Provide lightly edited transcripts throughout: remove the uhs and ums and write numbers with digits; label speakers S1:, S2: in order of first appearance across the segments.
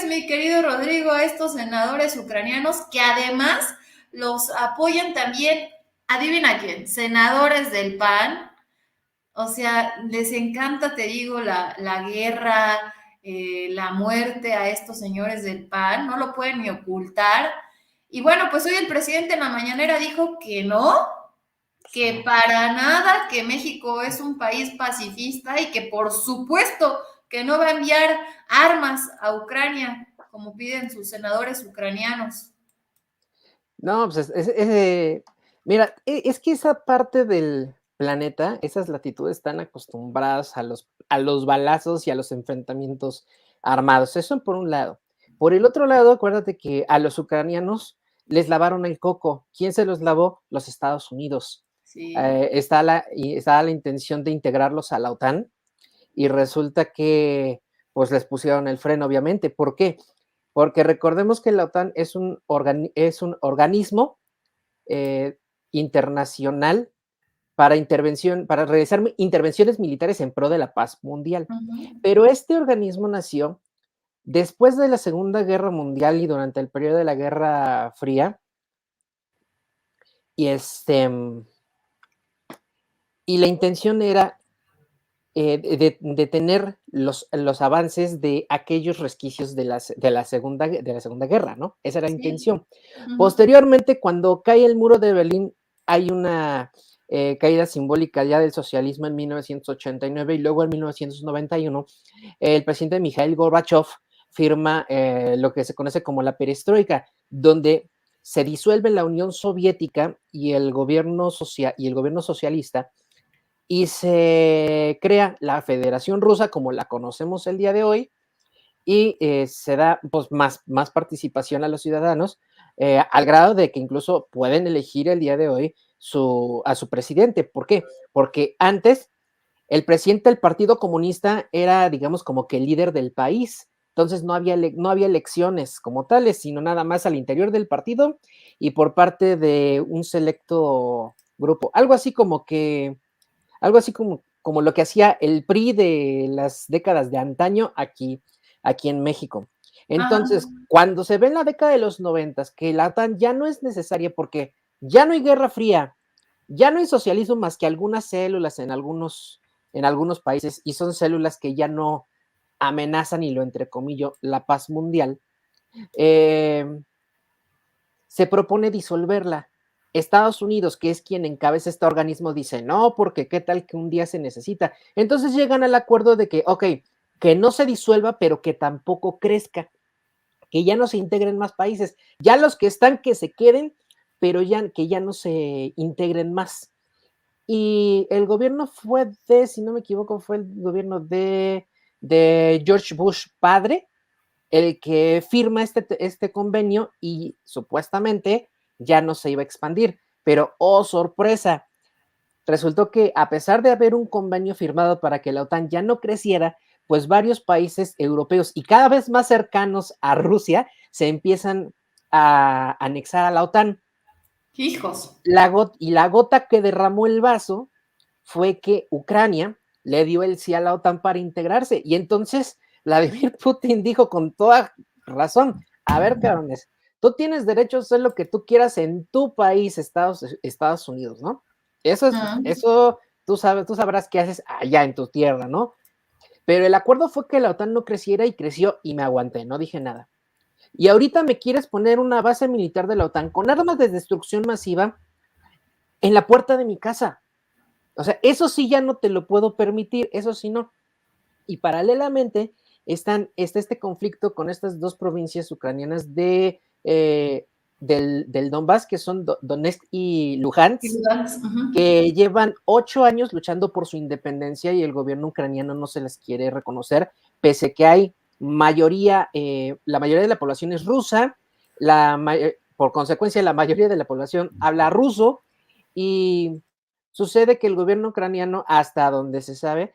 S1: mi querido Rodrigo, a estos senadores ucranianos que además los apoyan también, adivina quién, senadores del PAN. O sea, les encanta, te digo, la guerra, la muerte a estos señores del PAN, no lo pueden ni ocultar. Y bueno, pues hoy el presidente en la mañanera dijo que no, que para nada, que México es un país pacifista y que por supuesto que no va a enviar armas a Ucrania, como piden sus senadores ucranianos.
S2: No, pues mira, es que esa parte del planeta, esas latitudes están acostumbradas a los balazos y a los enfrentamientos armados. Eso por un lado. Por el otro lado, acuérdate que a los ucranianos les lavaron el coco. ¿Quién se los lavó? Los Estados Unidos.
S1: Sí.
S2: Está la intención de integrarlos a la OTAN y resulta que pues les pusieron el freno, obviamente. ¿Por qué? Porque recordemos que la OTAN es un organismo eh, internacional para realizar intervenciones militares en pro de la paz mundial.
S1: Uh-huh.
S2: Pero este organismo nació después de la Segunda Guerra Mundial y durante el periodo de la Guerra Fría. Y, y la intención era detener los avances de aquellos resquicios de la segunda Guerra, ¿no? Esa era la
S1: Sí.
S2: intención.
S1: Uh-huh.
S2: Posteriormente, cuando cae el muro de Berlín, hay una caída simbólica ya del socialismo en 1989 y luego en 1991, el presidente Mikhail Gorbachev firma lo que se conoce como la perestroika, donde se disuelve la Unión Soviética y el gobierno socialista y se crea la Federación Rusa como la conocemos el día de hoy y se da pues, más participación a los ciudadanos al grado de que incluso pueden elegir el día de hoy a su presidente. ¿Por qué? Porque antes el presidente del Partido Comunista era, digamos, como que el líder del país. Entonces no había elecciones como tales, sino nada más al interior del partido y por parte de un selecto grupo. Algo así como lo que hacía el PRI de las décadas de antaño aquí en México.
S1: Ajá.
S2: Entonces, cuando se ve en la década de los 90 que la OTAN ya no es necesaria porque ya no hay guerra fría, ya no hay socialismo más que algunas células en algunos países y son células que ya no amenazan, y lo entrecomillo, la paz mundial, eh, se propone disolverla. Estados Unidos, que es quien encabeza este organismo, dice no, porque qué tal que un día se necesita. Entonces llegan al acuerdo de que, ok, que no se disuelva, pero que tampoco crezca, que ya no se integren más países. Ya los que están, que se queden, pero ya, que ya no se integren más. Y el gobierno fue si no me equivoco, fue el gobierno de George Bush padre, el que firma este convenio y supuestamente ya no se iba a expandir. Pero, oh sorpresa, resultó que a pesar de haber un convenio firmado para que la OTAN ya no creciera, pues varios países europeos y cada vez más cercanos a Rusia se empiezan a anexar a la OTAN.
S1: Hijos.
S2: La gota que derramó el vaso fue que Ucrania le dio el sí a la OTAN para integrarse. Y entonces Vladimir Putin dijo con toda razón, a ver, cabrones, tú tienes derecho a hacer lo que tú quieras en tu país, Estados Unidos, ¿no? Eso tú sabrás qué haces allá en tu tierra, ¿no? Pero el acuerdo fue que la OTAN no creciera y creció y me aguanté, no dije nada. Y ahorita me quieres poner una base militar de la OTAN con armas de destrucción masiva en la puerta de mi casa. O sea, eso sí ya no te lo puedo permitir, eso sí no. Y paralelamente está este conflicto con estas dos provincias ucranianas del Donbass, que son Donetsk y Luhansk,
S1: Uh-huh.
S2: que llevan 8 años luchando por su independencia y el gobierno ucraniano no se les quiere reconocer, pese que hay la mayoría de la población es rusa, por consecuencia la mayoría de la población habla ruso y sucede que el gobierno ucraniano, hasta donde se sabe,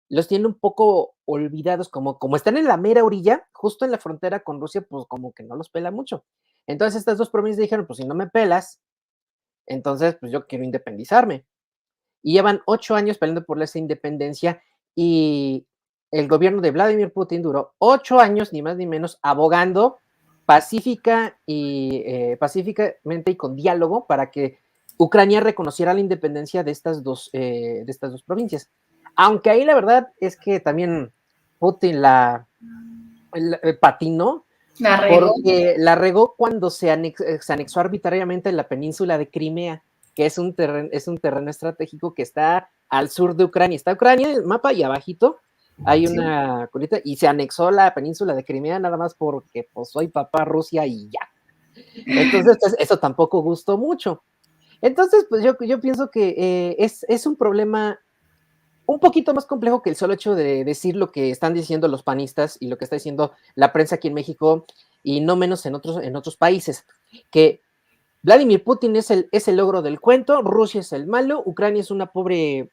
S2: los tiene un poco olvidados, como están en la mera orilla, justo en la frontera con Rusia, pues como que no los pela mucho. Entonces estas dos provincias dijeron, pues si no me pelas, entonces pues yo quiero independizarme. Y llevan 8 años peleando por esa independencia y el gobierno de Vladimir Putin duró 8 años, ni más ni menos, abogando pacíficamente y con diálogo para que Ucrania reconociera la independencia de estas dos provincias. Aunque ahí la verdad es que también Putin patinó,
S1: La regó.
S2: porque la regó cuando se anexó arbitrariamente en la península de Crimea, que es un terreno estratégico que está al sur de Ucrania. Está Ucrania en el mapa y abajito hay
S1: Sí.
S2: una colita y se anexó la península de Crimea nada más porque pues soy papá Rusia y ya. Entonces pues, eso tampoco gustó mucho. Entonces pues yo pienso que es un problema un poquito más complejo que el solo hecho de decir lo que están diciendo los panistas y lo que está diciendo la prensa aquí en México y no menos en otros países, que Vladimir Putin es el logro del cuento, Rusia es el malo, Ucrania es una pobre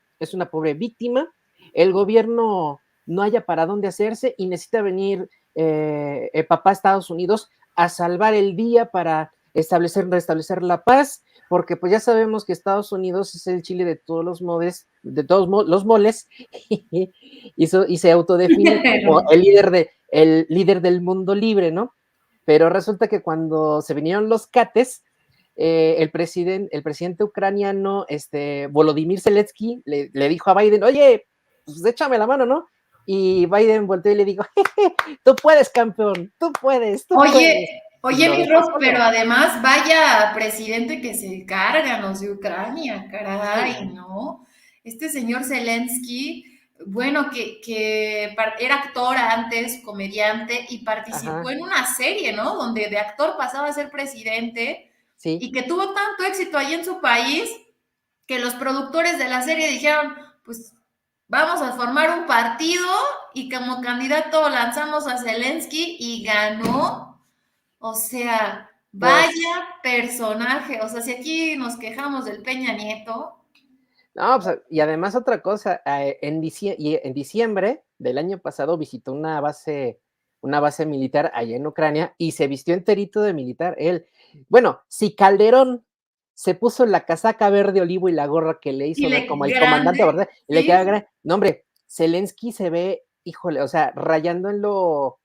S2: víctima, el gobierno no haya para dónde hacerse y necesita venir el papá Estados Unidos a salvar el día para restablecer la paz, porque pues ya sabemos que Estados Unidos es el Chile de todos los moles, los moles, y se autodefine como
S1: Pero,
S2: el líder del mundo libre, ¿no? Pero resulta que cuando se vinieron los cates, el presidente ucraniano, Volodymyr Zelensky, le dijo a Biden, oye, pues échame la mano, ¿no? Y Biden volteó y le dijo, tú puedes, campeón, tú puedes, tú puedes. Y
S1: oye,
S2: lo
S1: mi
S2: dejó
S1: Rob, pero
S2: solo.
S1: además vaya presidente que se cargan los de Ucrania,
S2: Sí,
S1: caray, ¿no? Este señor Zelensky, bueno, era actor antes, comediante, y participó
S2: ajá,
S1: en una serie, ¿no? Donde de actor pasaba a ser presidente
S2: sí.
S1: y que tuvo tanto éxito ahí en su país que los productores de la serie dijeron, pues vamos a formar un partido y como candidato lanzamos a Zelensky y ganó. O sea,
S2: Pues,
S1: vaya personaje. O sea, si aquí nos quejamos del Peña Nieto.
S2: no, pues, y además otra cosa, en diciembre del año pasado visitó una base militar allá en Ucrania y se vistió enterito de militar. Él, bueno, si Calderón se puso la casaca verde olivo y la gorra que le
S1: Y
S2: hizo ver
S1: le
S2: como el comandante,
S1: grande,
S2: ¿verdad? Y le queda
S1: sí,
S2: grande. No, hombre, Zelensky se ve, híjole, o sea, rayando en lo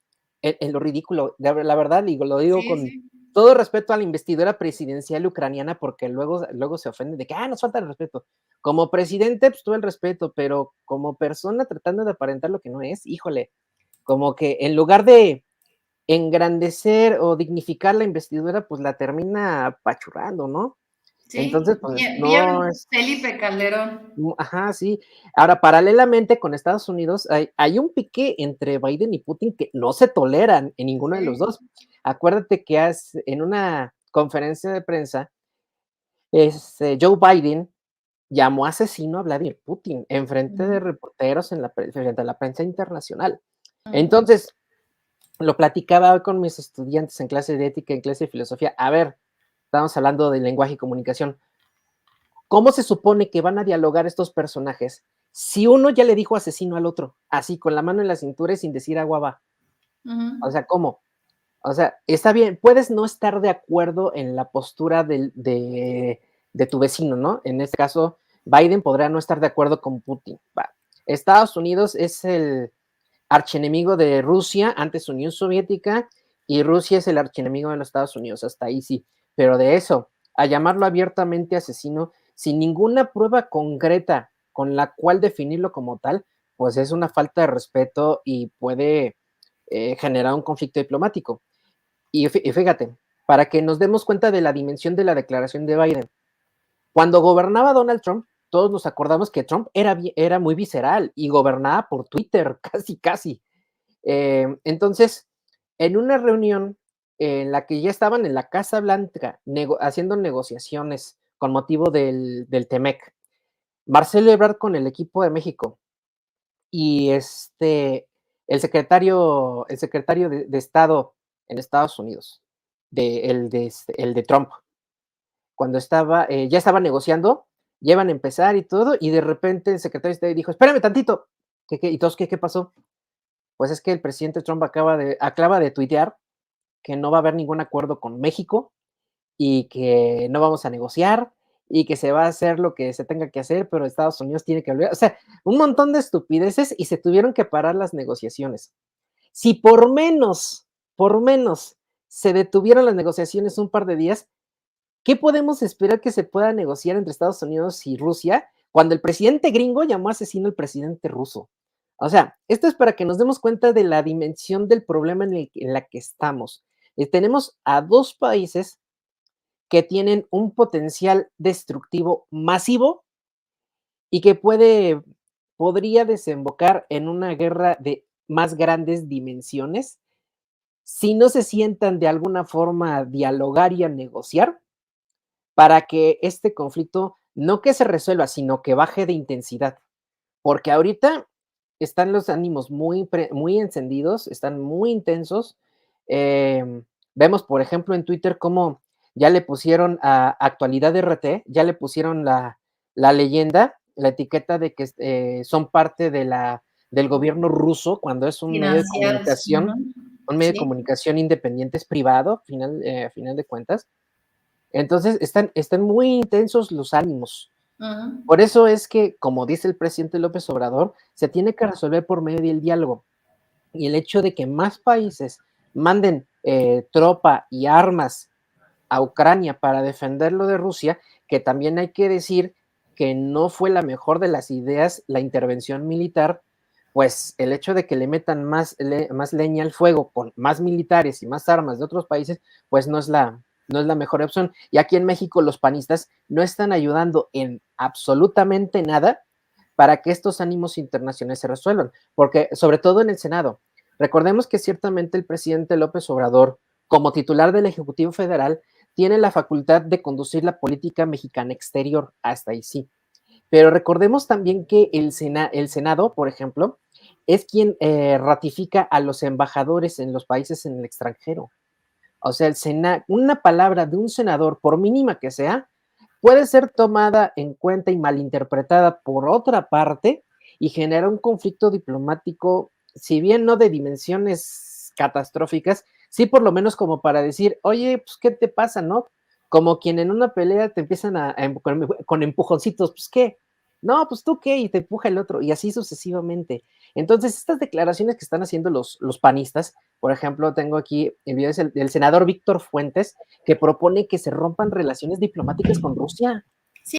S2: ridículo. La verdad, digo, lo digo
S1: sí,
S2: con
S1: sí.
S2: todo respeto a la investidura presidencial ucraniana, porque luego se ofenden de que, nos falta el respeto. Como presidente, pues tuve el respeto, pero como persona tratando de aparentar lo que no es, híjole, como que en lugar de engrandecer o dignificar la investidura, pues la termina apachurrando, ¿no?
S1: Sí,
S2: Entonces, pues no
S1: bien
S2: es,
S1: Felipe Calderón.
S2: ajá, sí. Ahora, paralelamente con Estados Unidos, hay un pique entre Biden y Putin que no se toleran en ninguno de los
S1: Sí.
S2: dos. Acuérdate que en una conferencia de prensa, Joe Biden llamó asesino a Vladimir Putin en frente de reporteros frente a la prensa internacional. Entonces, lo platicaba hoy con mis estudiantes en clase de ética, en clase de filosofía. A ver, estamos hablando de lenguaje y comunicación. ¿Cómo se supone que van a dialogar estos personajes si uno ya le dijo asesino al otro, así con la mano en la cintura y sin decir agua va? O sea, ¿cómo? O sea, está bien, puedes no estar de acuerdo en la postura de tu vecino, ¿no? En este caso, Biden podría no estar de acuerdo con Putin. Va. Estados Unidos es el archienemigo de Rusia, antes Unión Soviética, y Rusia es el archienemigo de los Estados Unidos, hasta ahí sí. Pero de eso, a llamarlo abiertamente asesino, sin ninguna prueba concreta con la cual definirlo como tal, pues es una falta de respeto y puede generar un conflicto diplomático. Y fíjate, para que nos demos cuenta de la dimensión de la declaración de Biden, cuando gobernaba Donald Trump, todos nos acordamos que Trump era muy visceral y gobernaba por Twitter, casi, casi. Entonces, en una reunión en la que ya estaban en la Casa Blanca haciendo negociaciones con motivo del TEMEC, Marcelo Ebrard con el equipo de México y el secretario de Estado en Estados Unidos, el de Trump, cuando ya estaba negociando, ya iban a empezar y todo, y de repente el secretario de Estado dijo, espérame tantito, ¿y todos qué pasó? Pues es que el presidente Trump acaba de tuitear que no va a haber ningún acuerdo con México y que no vamos a negociar y que se va a hacer lo que se tenga que hacer, pero Estados Unidos tiene que volver. O sea, un montón de estupideces y se tuvieron que parar las negociaciones. Si por menos, se detuvieron las negociaciones un par de días, ¿qué podemos esperar que se pueda negociar entre Estados Unidos y Rusia cuando el presidente gringo llamó asesino al presidente ruso? O sea, esto es para que nos demos cuenta de la dimensión del problema en la que estamos. Tenemos a dos países que tienen un potencial destructivo masivo y que podría desembocar en una guerra de más grandes dimensiones si no se sientan de alguna forma a dialogar y a negociar para que este conflicto no que se resuelva, sino que baje de intensidad. Porque ahorita están los ánimos muy encendidos, están muy intensos. Vemos, por ejemplo, en Twitter cómo ya le pusieron a Actualidad RT, ya le pusieron la leyenda, la etiqueta de que son parte del gobierno ruso, cuando es
S1: Financieros. Ujú.
S2: un medio de
S1: Sí.
S2: comunicación independiente, es privado, a final de cuentas. Entonces, están muy intensos los ánimos.
S1: Ujú.
S2: Por eso es que, como dice el presidente López Obrador, se tiene que resolver por medio del diálogo. Y el hecho de que más países manden tropa y armas a Ucrania para defenderlo de Rusia, que también hay que decir que no fue la mejor de las ideas la intervención militar, pues el hecho de que le metan más leña al fuego con más militares y más armas de otros países, pues no es la mejor opción. Y aquí en México los panistas no están ayudando en absolutamente nada para que estos ánimos internacionales se resuelvan, porque sobre todo en el Senado, recordemos que ciertamente el presidente López Obrador, como titular del Ejecutivo Federal, tiene la facultad de conducir la política mexicana exterior, hasta ahí sí. Pero recordemos también que el Senado, por ejemplo, es quien ratifica a los embajadores en los países en el extranjero. O sea, una palabra de un senador, por mínima que sea, puede ser tomada en cuenta y malinterpretada por otra parte y genera un conflicto diplomático, si bien no de dimensiones catastróficas, sí por lo menos como para decir, oye, pues, ¿qué te pasa, no? Como quien en una pelea te empiezan con empujoncitos, pues, ¿qué? No, pues tú qué, y te empuja el otro, y así sucesivamente. Entonces, estas declaraciones que están haciendo los panistas, por ejemplo, tengo aquí el video del senador Víctor Fuentes, que propone que se rompan relaciones diplomáticas con Rusia.